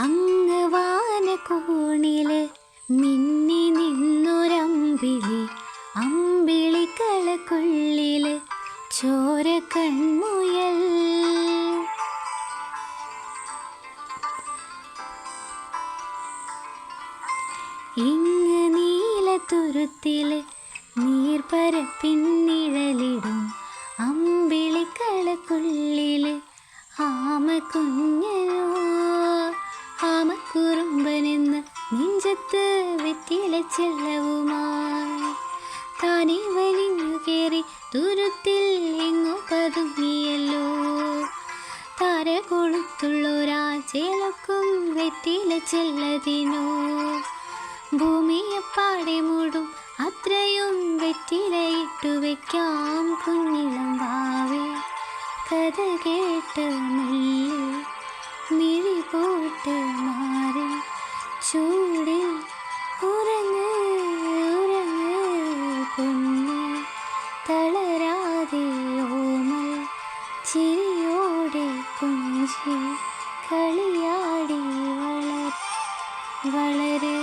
അങ്ങ് വാനകോണില് മിന്നി നിന്നൊരമ്പിളി, അമ്പിളിക്കളക്കുള്ളില് ചോര കൺമുയൽ. ഇങ്ങ് നീലത്തുരുത്തില് നീർപ്പരപ്പിന്നിഴലിടും അമ്പിളിക്കളക്കുള്ളില് ആമക്കുഞ്ഞനോ, ആമക്കുറുമ്പനെന്ന് നെഞ്ചത്ത് വെറ്റില ചെല്ലവുമായി താനെ വലിഞ്ഞു കയറി തുരുത്തിൽ എങ്ങോ പതുങ്ങിയല്ലോ. താര കൊളുത്തുള്ളൊരാ ചേലക്കും വെറ്റില ചെല്ലതിനോ, ഭൂമിയെപ്പാടെ മൂടും അത്രയും വെറ്റിലയിട്ടു വയ്ക്കാം കുഞ്ഞിളം വാവേ. കഥ കേട്ട് മെല്ലെ മിഴി പോട്ട് മാറി ചൂടിൽ ഉറങ്ങ് ഉറങ്ങ് പൊന്ന്, തളരാതെ ഓമൽ ചിരിയോടെ കൊഞ്ചി കളിയാടി വളര്